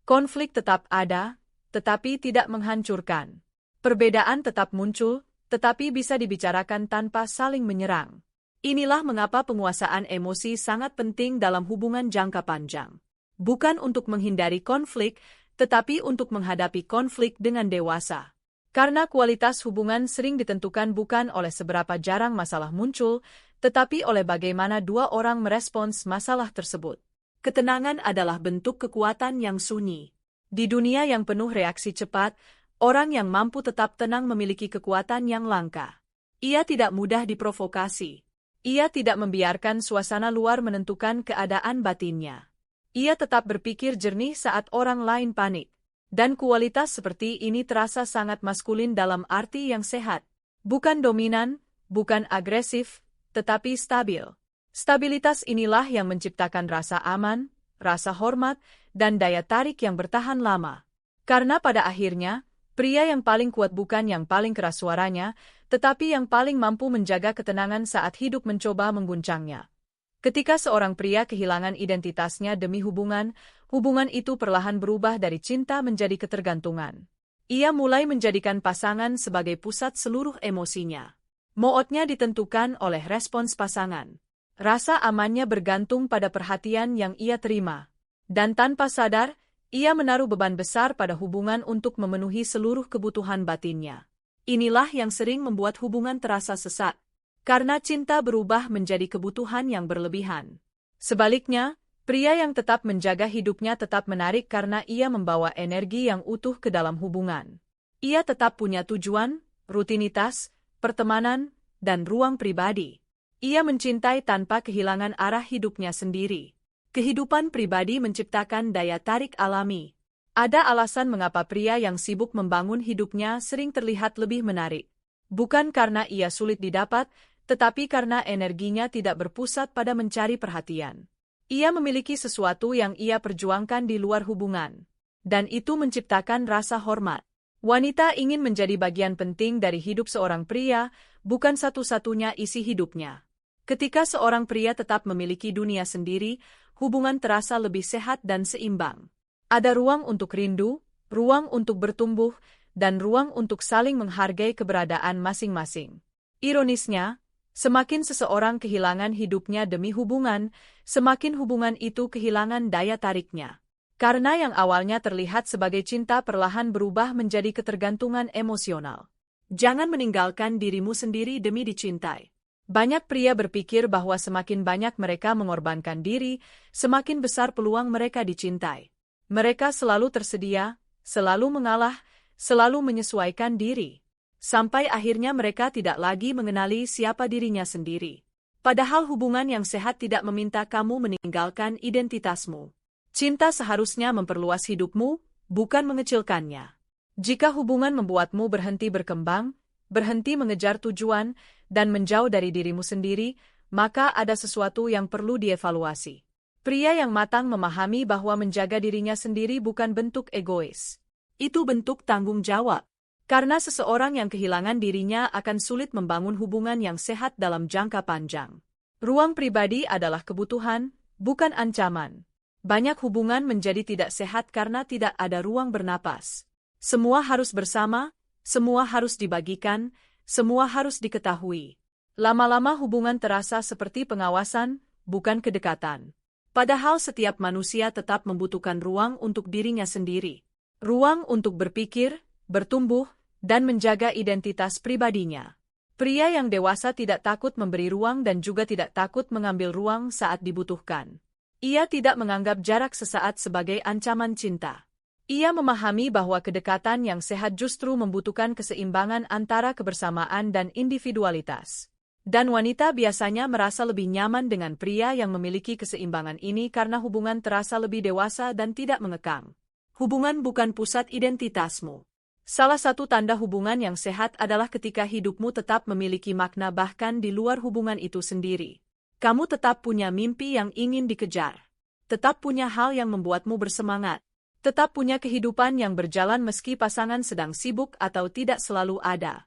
Konflik tetap ada, tetapi tidak menghancurkan. Perbedaan tetap muncul, tetapi bisa dibicarakan tanpa saling menyerang. Inilah mengapa penguasaan emosi sangat penting dalam hubungan jangka panjang. Bukan untuk menghindari konflik, tetapi untuk menghadapi konflik dengan dewasa. Karena kualitas hubungan sering ditentukan bukan oleh seberapa jarang masalah muncul, tetapi oleh bagaimana dua orang merespons masalah tersebut. Ketenangan adalah bentuk kekuatan yang sunyi. Di dunia yang penuh reaksi cepat, orang yang mampu tetap tenang memiliki kekuatan yang langka. Ia tidak mudah diprovokasi. Ia tidak membiarkan suasana luar menentukan keadaan batinnya. Ia tetap berpikir jernih saat orang lain panik. Dan kualitas seperti ini terasa sangat maskulin dalam arti yang sehat. Bukan dominan, bukan agresif, tetapi stabil. Stabilitas inilah yang menciptakan rasa aman, rasa hormat, dan daya tarik yang bertahan lama. Karena pada akhirnya, pria yang paling kuat bukan yang paling keras suaranya, tetapi yang paling mampu menjaga ketenangan saat hidup mencoba mengguncangnya. Ketika seorang pria kehilangan identitasnya demi hubungan, hubungan itu perlahan berubah dari cinta menjadi ketergantungan. Ia mulai menjadikan pasangan sebagai pusat seluruh emosinya. Moodnya ditentukan oleh respons pasangan. Rasa amannya bergantung pada perhatian yang ia terima. Dan tanpa sadar, ia menaruh beban besar pada hubungan untuk memenuhi seluruh kebutuhan batinnya. Inilah yang sering membuat hubungan terasa sesat. Karena cinta berubah menjadi kebutuhan yang berlebihan. Sebaliknya, pria yang tetap menjaga hidupnya tetap menarik karena ia membawa energi yang utuh ke dalam hubungan. Ia tetap punya tujuan, rutinitas, pertemanan, dan ruang pribadi. Ia mencintai tanpa kehilangan arah hidupnya sendiri. Kehidupan pribadi menciptakan daya tarik alami. Ada alasan mengapa pria yang sibuk membangun hidupnya sering terlihat lebih menarik. Bukan karena ia sulit didapat, tetapi karena energinya tidak berpusat pada mencari perhatian. Ia memiliki sesuatu yang ia perjuangkan di luar hubungan. Dan itu menciptakan rasa hormat. Wanita ingin menjadi bagian penting dari hidup seorang pria, bukan satu-satunya isi hidupnya. Ketika seorang pria tetap memiliki dunia sendiri, hubungan terasa lebih sehat dan seimbang. Ada ruang untuk rindu, ruang untuk bertumbuh, dan ruang untuk saling menghargai keberadaan masing-masing. Ironisnya, semakin seseorang kehilangan hidupnya demi hubungan, semakin hubungan itu kehilangan daya tariknya. Karena yang awalnya terlihat sebagai cinta perlahan berubah menjadi ketergantungan emosional. Jangan meninggalkan dirimu sendiri demi dicintai. Banyak pria berpikir bahwa semakin banyak mereka mengorbankan diri, semakin besar peluang mereka dicintai. Mereka selalu tersedia, selalu mengalah, selalu menyesuaikan diri. Sampai akhirnya mereka tidak lagi mengenali siapa dirinya sendiri. Padahal hubungan yang sehat tidak meminta kamu meninggalkan identitasmu. Cinta seharusnya memperluas hidupmu, bukan mengecilkannya. Jika hubungan membuatmu berhenti berkembang, berhenti mengejar tujuan, dan menjauh dari dirimu sendiri, maka ada sesuatu yang perlu dievaluasi. Pria yang matang memahami bahwa menjaga dirinya sendiri bukan bentuk egois. Itu bentuk tanggung jawab. Karena seseorang yang kehilangan dirinya akan sulit membangun hubungan yang sehat dalam jangka panjang. Ruang pribadi adalah kebutuhan, bukan ancaman. Banyak hubungan menjadi tidak sehat karena tidak ada ruang bernapas. Semua harus bersama, semua harus dibagikan, semua harus diketahui. Lama-lama hubungan terasa seperti pengawasan, bukan kedekatan. Padahal setiap manusia tetap membutuhkan ruang untuk dirinya sendiri. Ruang untuk berpikir, bertumbuh, dan menjaga identitas pribadinya. Pria yang dewasa tidak takut memberi ruang dan juga tidak takut mengambil ruang saat dibutuhkan. Ia tidak menganggap jarak sesaat sebagai ancaman cinta. Ia memahami bahwa kedekatan yang sehat justru membutuhkan keseimbangan antara kebersamaan dan individualitas. Dan wanita biasanya merasa lebih nyaman dengan pria yang memiliki keseimbangan ini karena hubungan terasa lebih dewasa dan tidak mengekang. Hubungan bukan pusat identitasmu. Salah satu tanda hubungan yang sehat adalah ketika hidupmu tetap memiliki makna bahkan di luar hubungan itu sendiri. Kamu tetap punya mimpi yang ingin dikejar. Tetap punya hal yang membuatmu bersemangat. Tetap punya kehidupan yang berjalan meski pasangan sedang sibuk atau tidak selalu ada.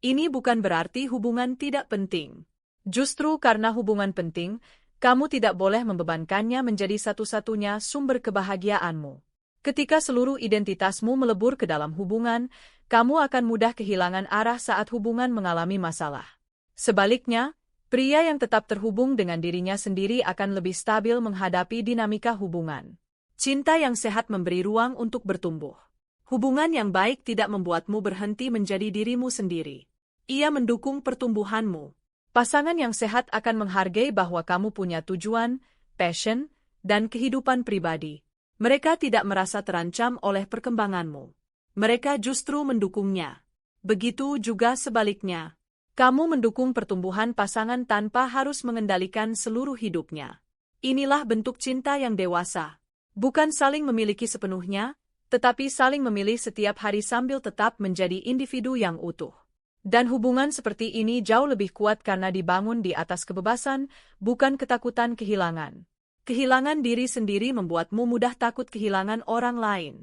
Ini bukan berarti hubungan tidak penting. Justru karena hubungan penting, kamu tidak boleh membebankannya menjadi satu-satunya sumber kebahagiaanmu. Ketika seluruh identitasmu melebur ke dalam hubungan, kamu akan mudah kehilangan arah saat hubungan mengalami masalah. Sebaliknya, pria yang tetap terhubung dengan dirinya sendiri akan lebih stabil menghadapi dinamika hubungan. Cinta yang sehat memberi ruang untuk bertumbuh. Hubungan yang baik tidak membuatmu berhenti menjadi dirimu sendiri. Ia mendukung pertumbuhanmu. Pasangan yang sehat akan menghargai bahwa kamu punya tujuan, passion, dan kehidupan pribadi. Mereka tidak merasa terancam oleh perkembanganmu. Mereka justru mendukungnya. Begitu juga sebaliknya. Kamu mendukung pertumbuhan pasangan tanpa harus mengendalikan seluruh hidupnya. Inilah bentuk cinta yang dewasa. Bukan saling memiliki sepenuhnya, tetapi saling memilih setiap hari sambil tetap menjadi individu yang utuh. Dan hubungan seperti ini jauh lebih kuat karena dibangun di atas kebebasan, bukan ketakutan kehilangan. Kehilangan diri sendiri membuatmu mudah takut kehilangan orang lain.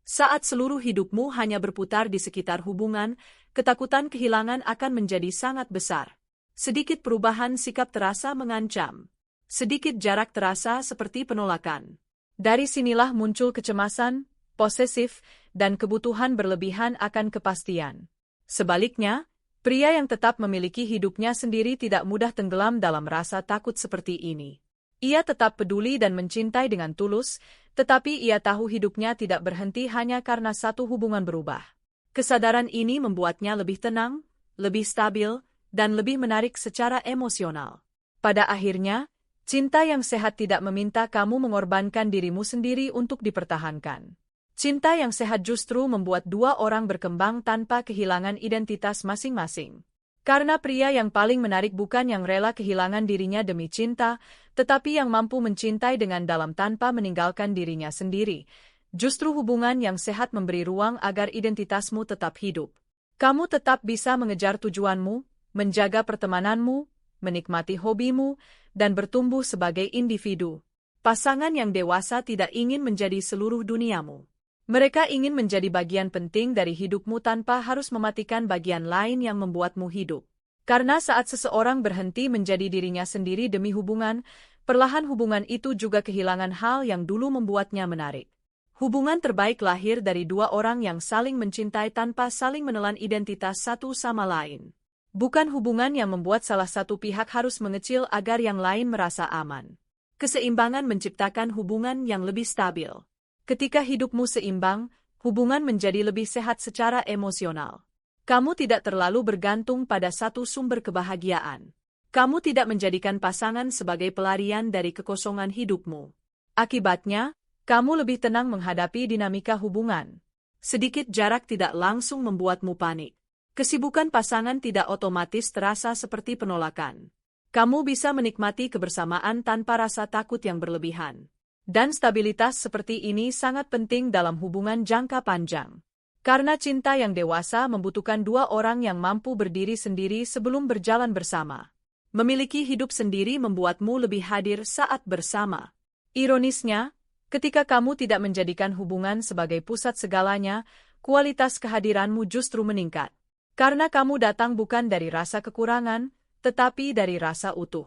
Saat seluruh hidupmu hanya berputar di sekitar hubungan, ketakutan kehilangan akan menjadi sangat besar. Sedikit perubahan sikap terasa mengancam. Sedikit jarak terasa seperti penolakan. Dari sinilah muncul kecemasan, posesif, dan kebutuhan berlebihan akan kepastian. Sebaliknya, pria yang tetap memiliki hidupnya sendiri tidak mudah tenggelam dalam rasa takut seperti ini. Ia tetap peduli dan mencintai dengan tulus, tetapi ia tahu hidupnya tidak berhenti hanya karena satu hubungan berubah. Kesadaran ini membuatnya lebih tenang, lebih stabil, dan lebih menarik secara emosional. Pada akhirnya, cinta yang sehat tidak meminta kamu mengorbankan dirimu sendiri untuk dipertahankan. Cinta yang sehat justru membuat dua orang berkembang tanpa kehilangan identitas masing-masing. Karena pria yang paling menarik bukan yang rela kehilangan dirinya demi cinta, tetapi yang mampu mencintai dengan dalam tanpa meninggalkan dirinya sendiri. Justru hubungan yang sehat memberi ruang agar identitasmu tetap hidup. Kamu tetap bisa mengejar tujuanmu, menjaga pertemananmu, menikmati hobimu, dan bertumbuh sebagai individu. Pasangan yang dewasa tidak ingin menjadi seluruh duniamu. Mereka ingin menjadi bagian penting dari hidupmu tanpa harus mematikan bagian lain yang membuatmu hidup. Karena saat seseorang berhenti menjadi dirinya sendiri demi hubungan, perlahan hubungan itu juga kehilangan hal yang dulu membuatnya menarik. Hubungan terbaik lahir dari dua orang yang saling mencintai tanpa saling menelan identitas satu sama lain. Bukan hubungan yang membuat salah satu pihak harus mengecil agar yang lain merasa aman. Keseimbangan menciptakan hubungan yang lebih stabil. Ketika hidupmu seimbang, hubungan menjadi lebih sehat secara emosional. Kamu tidak terlalu bergantung pada satu sumber kebahagiaan. Kamu tidak menjadikan pasangan sebagai pelarian dari kekosongan hidupmu. Akibatnya, Kamu lebih tenang menghadapi dinamika hubungan. Sedikit jarak tidak langsung membuatmu panik. Kesibukan pasangan tidak otomatis terasa seperti penolakan. Kamu bisa menikmati kebersamaan tanpa rasa takut yang berlebihan. Dan stabilitas seperti ini sangat penting dalam hubungan jangka panjang. Karena cinta yang dewasa membutuhkan dua orang yang mampu berdiri sendiri sebelum berjalan bersama. Memiliki hidup sendiri membuatmu lebih hadir saat bersama. Ironisnya, ketika kamu tidak menjadikan hubungan sebagai pusat segalanya, kualitas kehadiranmu justru meningkat. Karena kamu datang bukan dari rasa kekurangan, tetapi dari rasa utuh.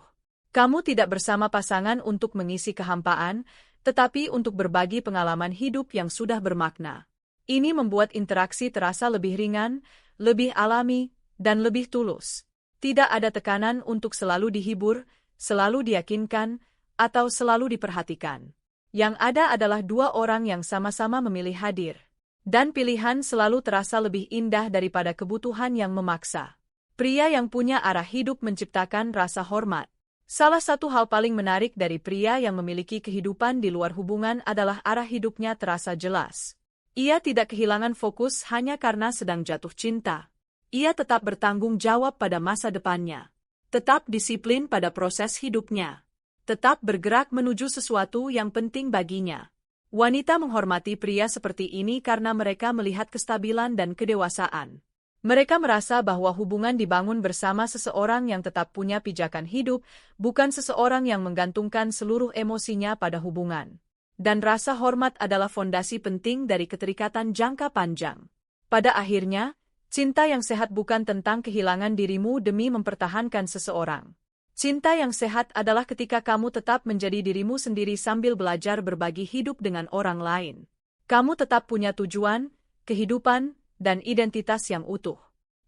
Kamu tidak bersama pasangan untuk mengisi kehampaan, tetapi untuk berbagi pengalaman hidup yang sudah bermakna. Ini membuat interaksi terasa lebih ringan, lebih alami, dan lebih tulus. Tidak ada tekanan untuk selalu dihibur, selalu diyakinkan, atau selalu diperhatikan. Yang ada adalah dua orang yang sama-sama memilih hadir. Dan pilihan selalu terasa lebih indah daripada kebutuhan yang memaksa. Pria yang punya arah hidup menciptakan rasa hormat. Salah satu hal paling menarik dari pria yang memiliki kehidupan di luar hubungan adalah arah hidupnya terasa jelas. Ia tidak kehilangan fokus hanya karena sedang jatuh cinta. Ia tetap bertanggung jawab pada masa depannya. Tetap disiplin pada proses hidupnya. Tetap bergerak menuju sesuatu yang penting baginya. Wanita menghormati pria seperti ini karena mereka melihat kestabilan dan kedewasaan. Mereka merasa bahwa hubungan dibangun bersama seseorang yang tetap punya pijakan hidup, bukan seseorang yang menggantungkan seluruh emosinya pada hubungan. Dan rasa hormat adalah fondasi penting dari keterikatan jangka panjang. Pada akhirnya, cinta yang sehat bukan tentang kehilangan dirimu demi mempertahankan seseorang. Cinta yang sehat adalah ketika kamu tetap menjadi dirimu sendiri sambil belajar berbagi hidup dengan orang lain. Kamu tetap punya tujuan, kehidupan, dan identitas yang utuh.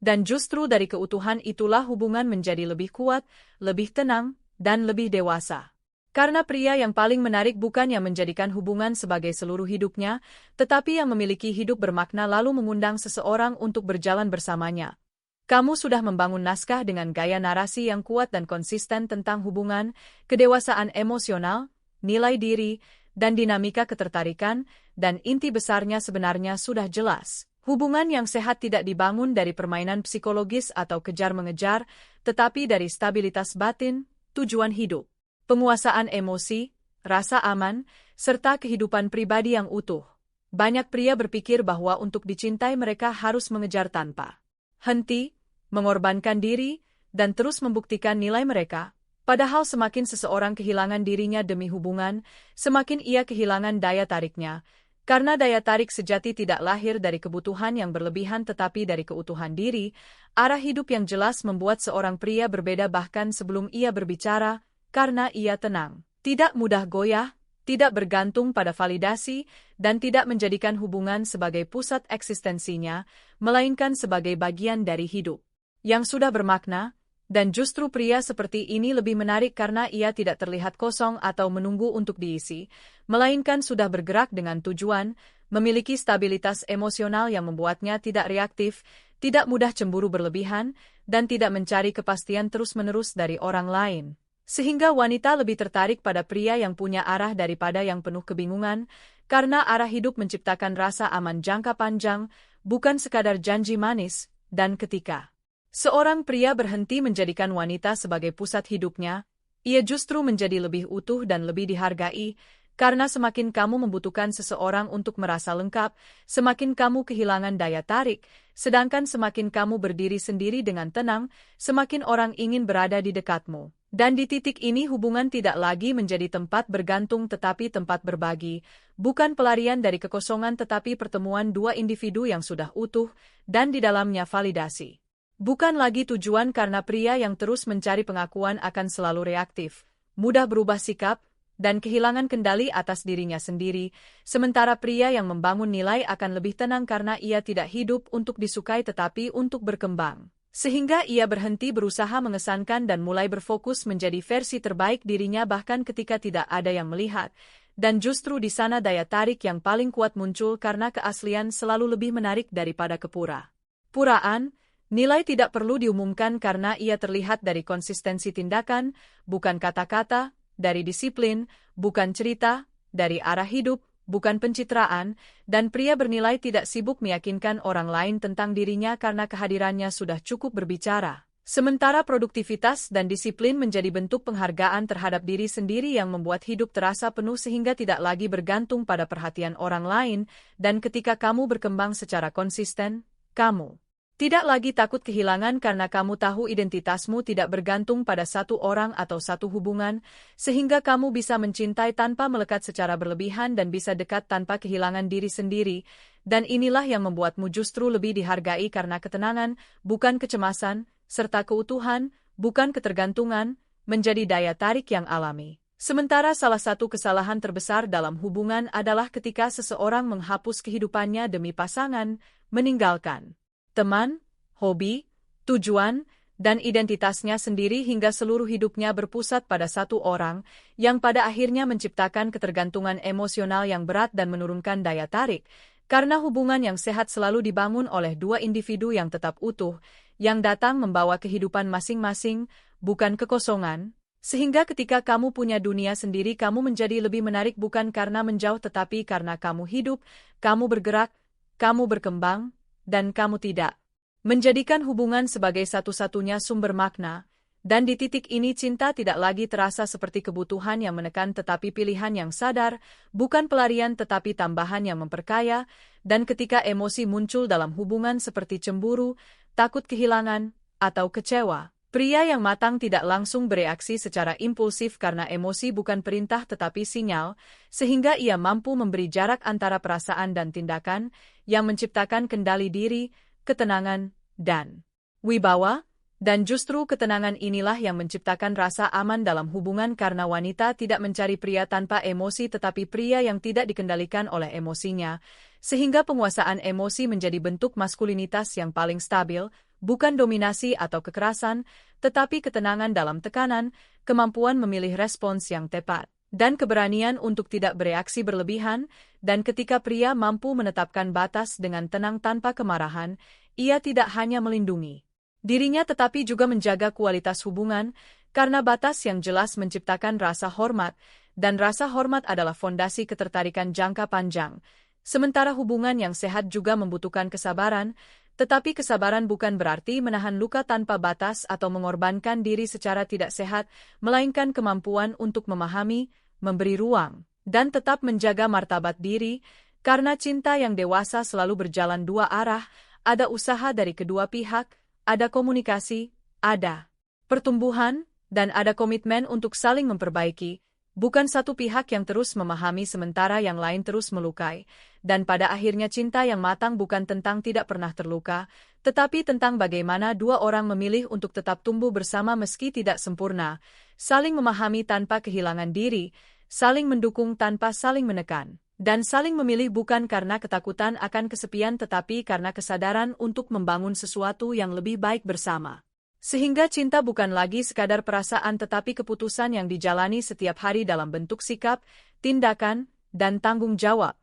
Dan justru dari keutuhan itulah hubungan menjadi lebih kuat, lebih tenang, dan lebih dewasa. Karena pria yang paling menarik bukan yang menjadikan hubungan sebagai seluruh hidupnya, tetapi yang memiliki hidup bermakna lalu mengundang seseorang untuk berjalan bersamanya. Kamu sudah membangun naskah dengan gaya narasi yang kuat dan konsisten tentang hubungan, kedewasaan emosional, nilai diri, dan dinamika ketertarikan, dan inti besarnya sebenarnya sudah jelas. Hubungan yang sehat tidak dibangun dari permainan psikologis atau kejar-mengejar, tetapi dari stabilitas batin, tujuan hidup, penguasaan emosi, rasa aman, serta kehidupan pribadi yang utuh. Banyak pria berpikir bahwa untuk dicintai mereka harus mengejar tanpa henti, mengorbankan diri, dan terus membuktikan nilai mereka. Padahal semakin seseorang kehilangan dirinya demi hubungan, semakin ia kehilangan daya tariknya. Karena daya tarik sejati tidak lahir dari kebutuhan yang berlebihan tetapi dari keutuhan diri, arah hidup yang jelas membuat seorang pria berbeda bahkan sebelum ia berbicara, karena ia tenang, tidak mudah goyah, tidak bergantung pada validasi, dan tidak menjadikan hubungan sebagai pusat eksistensinya, melainkan sebagai bagian dari hidup yang sudah bermakna. Dan justru pria seperti ini lebih menarik karena ia tidak terlihat kosong atau menunggu untuk diisi, melainkan sudah bergerak dengan tujuan, memiliki stabilitas emosional yang membuatnya tidak reaktif, tidak mudah cemburu berlebihan, dan tidak mencari kepastian terus-menerus dari orang lain. Sehingga wanita lebih tertarik pada pria yang punya arah daripada yang penuh kebingungan, karena arah hidup menciptakan rasa aman jangka panjang, bukan sekadar janji manis, dan ketika seorang pria berhenti menjadikan wanita sebagai pusat hidupnya, ia justru menjadi lebih utuh dan lebih dihargai, karena semakin kamu membutuhkan seseorang untuk merasa lengkap, semakin kamu kehilangan daya tarik, sedangkan semakin kamu berdiri sendiri dengan tenang, semakin orang ingin berada di dekatmu. Dan di titik ini hubungan tidak lagi menjadi tempat bergantung tetapi tempat berbagi, bukan pelarian dari kekosongan tetapi pertemuan dua individu yang sudah utuh, dan di dalamnya validasi. Bukan lagi tujuan karena pria yang terus mencari pengakuan akan selalu reaktif, mudah berubah sikap, dan kehilangan kendali atas dirinya sendiri, sementara pria yang membangun nilai akan lebih tenang karena ia tidak hidup untuk disukai tetapi untuk berkembang. Sehingga ia berhenti berusaha mengesankan dan mulai berfokus menjadi versi terbaik dirinya bahkan ketika tidak ada yang melihat, dan justru di sana daya tarik yang paling kuat muncul karena keaslian selalu lebih menarik daripada kepura-puraan. Nilai tidak perlu diumumkan karena ia terlihat dari konsistensi tindakan, bukan kata-kata, dari disiplin, bukan cerita, dari arah hidup, bukan pencitraan, dan pria bernilai tidak sibuk meyakinkan orang lain tentang dirinya karena kehadirannya sudah cukup berbicara. Sementara produktivitas dan disiplin menjadi bentuk penghargaan terhadap diri sendiri yang membuat hidup terasa penuh sehingga tidak lagi bergantung pada perhatian orang lain, dan ketika kamu berkembang secara konsisten, kamu tidak lagi takut kehilangan karena kamu tahu identitasmu tidak bergantung pada satu orang atau satu hubungan, sehingga kamu bisa mencintai tanpa melekat secara berlebihan dan bisa dekat tanpa kehilangan diri sendiri, dan inilah yang membuatmu justru lebih dihargai karena ketenangan, bukan kecemasan, serta keutuhan, bukan ketergantungan, menjadi daya tarik yang alami. Sementara salah satu kesalahan terbesar dalam hubungan adalah ketika seseorang menghapus kehidupannya demi pasangan, meninggalkan teman, hobi, tujuan, dan identitasnya sendiri hingga seluruh hidupnya berpusat pada satu orang, yang pada akhirnya menciptakan ketergantungan emosional yang berat dan menurunkan daya tarik, karena hubungan yang sehat selalu dibangun oleh dua individu yang tetap utuh, yang datang membawa kehidupan masing-masing, bukan kekosongan, sehingga ketika kamu punya dunia sendiri kamu menjadi lebih menarik bukan karena menjauh tetapi karena kamu hidup, kamu bergerak, kamu berkembang, dan kamu tidak menjadikan hubungan sebagai satu-satunya sumber makna, dan di titik ini cinta tidak lagi terasa seperti kebutuhan yang menekan tetapi pilihan yang sadar, bukan pelarian tetapi tambahan yang memperkaya, dan ketika emosi muncul dalam hubungan seperti cemburu, takut kehilangan, atau kecewa, pria yang matang tidak langsung bereaksi secara impulsif karena emosi bukan perintah tetapi sinyal, sehingga ia mampu memberi jarak antara perasaan dan tindakan, yang menciptakan kendali diri, ketenangan, dan wibawa, dan justru ketenangan inilah yang menciptakan rasa aman dalam hubungan karena wanita tidak mencari pria tanpa emosi tetapi pria yang tidak dikendalikan oleh emosinya, sehingga penguasaan emosi menjadi bentuk maskulinitas yang paling stabil, bukan dominasi atau kekerasan, tetapi ketenangan dalam tekanan, kemampuan memilih respons yang tepat, dan keberanian untuk tidak bereaksi berlebihan, dan ketika pria mampu menetapkan batas dengan tenang tanpa kemarahan, ia tidak hanya melindungi dirinya tetapi juga menjaga kualitas hubungan, karena batas yang jelas menciptakan rasa hormat, dan rasa hormat adalah fondasi ketertarikan jangka panjang. Sementara hubungan yang sehat juga membutuhkan kesabaran, tetapi kesabaran bukan berarti menahan luka tanpa batas atau mengorbankan diri secara tidak sehat, melainkan kemampuan untuk memahami, memberi ruang, dan tetap menjaga martabat diri, karena cinta yang dewasa selalu berjalan dua arah, ada usaha dari kedua pihak, ada komunikasi, ada pertumbuhan, dan ada komitmen untuk saling memperbaiki, bukan satu pihak yang terus memahami sementara yang lain terus melukai, dan pada akhirnya cinta yang matang bukan tentang tidak pernah terluka, tetapi tentang bagaimana dua orang memilih untuk tetap tumbuh bersama meski tidak sempurna, saling memahami tanpa kehilangan diri, saling mendukung tanpa saling menekan, dan saling memilih bukan karena ketakutan akan kesepian tetapi karena kesadaran untuk membangun sesuatu yang lebih baik bersama. Sehingga cinta bukan lagi sekadar perasaan tetapi keputusan yang dijalani setiap hari dalam bentuk sikap, tindakan, dan tanggung jawab.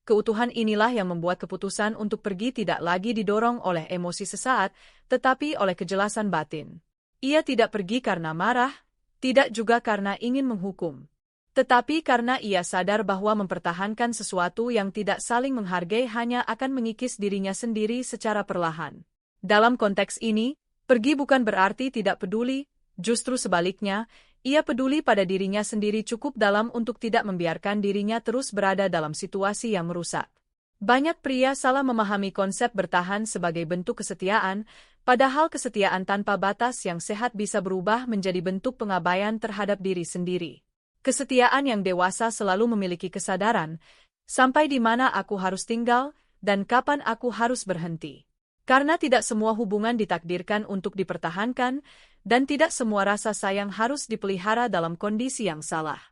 Keutuhan inilah yang membuat keputusan untuk pergi tidak lagi didorong oleh emosi sesaat, tetapi oleh kejelasan batin. Ia tidak pergi karena marah, tidak juga karena ingin menghukum, tetapi karena ia sadar bahwa mempertahankan sesuatu yang tidak saling menghargai hanya akan mengikis dirinya sendiri secara perlahan. Dalam konteks ini, pergi bukan berarti tidak peduli, justru sebaliknya, ia peduli pada dirinya sendiri cukup dalam untuk tidak membiarkan dirinya terus berada dalam situasi yang merusak. Banyak pria salah memahami konsep bertahan sebagai bentuk kesetiaan, padahal kesetiaan tanpa batas yang sehat bisa berubah menjadi bentuk pengabaian terhadap diri sendiri. Kesetiaan yang dewasa selalu memiliki kesadaran, sampai di mana aku harus tinggal, dan kapan aku harus berhenti. Karena tidak semua hubungan ditakdirkan untuk dipertahankan, dan tidak semua rasa sayang harus dipelihara dalam kondisi yang salah.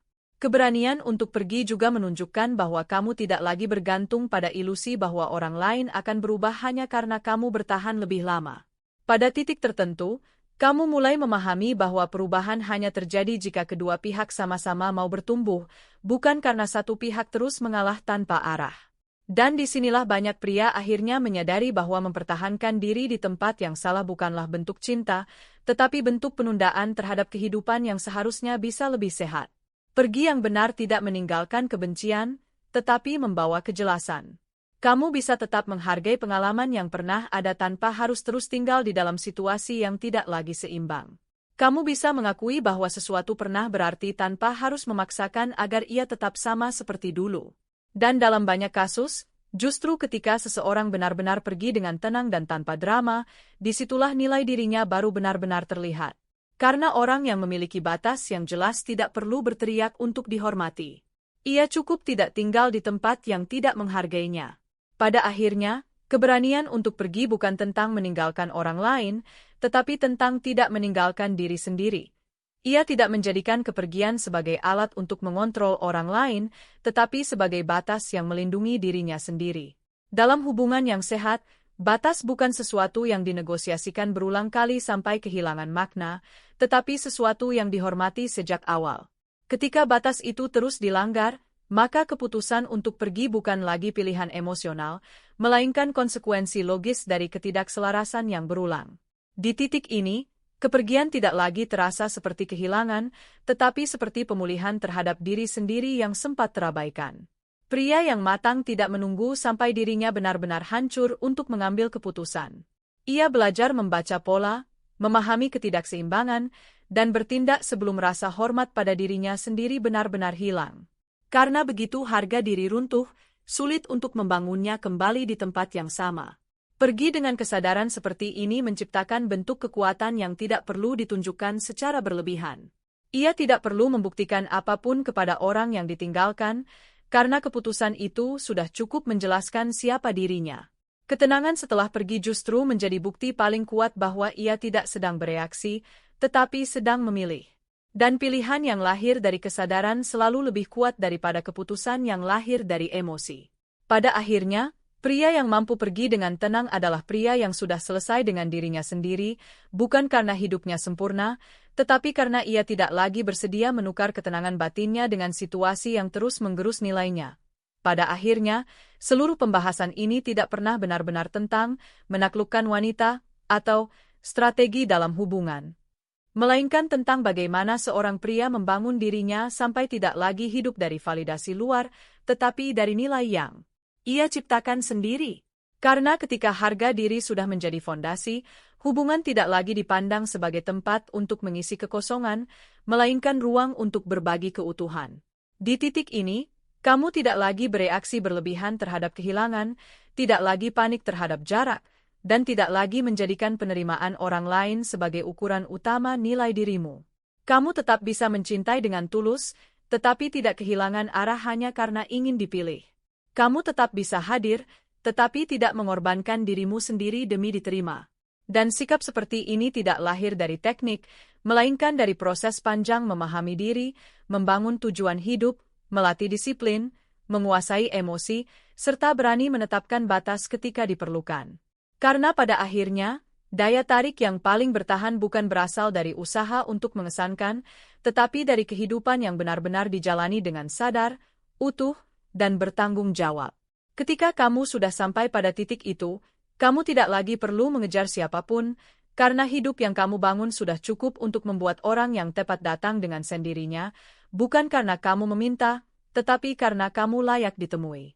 Keberanian untuk pergi juga menunjukkan bahwa kamu tidak lagi bergantung pada ilusi bahwa orang lain akan berubah hanya karena kamu bertahan lebih lama. Pada titik tertentu, kamu mulai memahami bahwa perubahan hanya terjadi jika kedua pihak sama-sama mau bertumbuh, bukan karena satu pihak terus mengalah tanpa arah. Dan disinilah banyak pria akhirnya menyadari bahwa mempertahankan diri di tempat yang salah bukanlah bentuk cinta, tetapi bentuk penundaan terhadap kehidupan yang seharusnya bisa lebih sehat. Pergi yang benar tidak meninggalkan kebencian, tetapi membawa kejelasan. Kamu bisa tetap menghargai pengalaman yang pernah ada tanpa harus terus tinggal di dalam situasi yang tidak lagi seimbang. Kamu bisa mengakui bahwa sesuatu pernah berarti tanpa harus memaksakan agar ia tetap sama seperti dulu. Dan dalam banyak kasus, justru ketika seseorang benar-benar pergi dengan tenang dan tanpa drama, disitulah nilai dirinya baru benar-benar terlihat. Karena orang yang memiliki batas yang jelas tidak perlu berteriak untuk dihormati. Ia cukup tidak tinggal di tempat yang tidak menghargainya. Pada akhirnya, keberanian untuk pergi bukan tentang meninggalkan orang lain, tetapi tentang tidak meninggalkan diri sendiri. Ia tidak menjadikan kepergian sebagai alat untuk mengontrol orang lain, tetapi sebagai batas yang melindungi dirinya sendiri. Dalam hubungan yang sehat, batas bukan sesuatu yang dinegosiasikan berulang kali sampai kehilangan makna, tetapi sesuatu yang dihormati sejak awal. Ketika batas itu terus dilanggar, maka keputusan untuk pergi bukan lagi pilihan emosional, melainkan konsekuensi logis dari ketidakselarasan yang berulang. Di titik ini, kepergian tidak lagi terasa seperti kehilangan, tetapi seperti pemulihan terhadap diri sendiri yang sempat terabaikan. Pria yang matang tidak menunggu sampai dirinya benar-benar hancur untuk mengambil keputusan. Ia belajar membaca pola, memahami ketidakseimbangan, dan bertindak sebelum rasa hormat pada dirinya sendiri benar-benar hilang. Karena begitu harga diri runtuh, sulit untuk membangunnya kembali di tempat yang sama. Pergi dengan kesadaran seperti ini menciptakan bentuk kekuatan yang tidak perlu ditunjukkan secara berlebihan. Ia tidak perlu membuktikan apapun kepada orang yang ditinggalkan, karena keputusan itu sudah cukup menjelaskan siapa dirinya. Ketenangan setelah pergi justru menjadi bukti paling kuat bahwa ia tidak sedang bereaksi, tetapi sedang memilih. Dan pilihan yang lahir dari kesadaran selalu lebih kuat daripada keputusan yang lahir dari emosi. Pada akhirnya, pria yang mampu pergi dengan tenang adalah pria yang sudah selesai dengan dirinya sendiri, bukan karena hidupnya sempurna, tetapi karena ia tidak lagi bersedia menukar ketenangan batinnya dengan situasi yang terus menggerus nilainya. Pada akhirnya, seluruh pembahasan ini tidak pernah benar-benar tentang menaklukkan wanita atau strategi dalam hubungan, melainkan tentang bagaimana seorang pria membangun dirinya sampai tidak lagi hidup dari validasi luar, tetapi dari nilai yang ia ciptakan sendiri. Karena ketika harga diri sudah menjadi fondasi, hubungan tidak lagi dipandang sebagai tempat untuk mengisi kekosongan, melainkan ruang untuk berbagi keutuhan. Di titik ini, kamu tidak lagi bereaksi berlebihan terhadap kehilangan, tidak lagi panik terhadap jarak, dan tidak lagi menjadikan penerimaan orang lain sebagai ukuran utama nilai dirimu. Kamu tetap bisa mencintai dengan tulus, tetapi tidak kehilangan arah hanya karena ingin dipilih. Kamu tetap bisa hadir, tetapi tidak mengorbankan dirimu sendiri demi diterima. Dan sikap seperti ini tidak lahir dari teknik, melainkan dari proses panjang memahami diri, membangun tujuan hidup, melatih disiplin, menguasai emosi, serta berani menetapkan batas ketika diperlukan. Karena pada akhirnya, daya tarik yang paling bertahan bukan berasal dari usaha untuk mengesankan, tetapi dari kehidupan yang benar-benar dijalani dengan sadar, utuh, dan bertanggung jawab. Ketika kamu sudah sampai pada titik itu, kamu tidak lagi perlu mengejar siapapun, karena hidup yang kamu bangun sudah cukup untuk membuat orang yang tepat datang dengan sendirinya, bukan karena kamu meminta, tetapi karena kamu layak ditemui.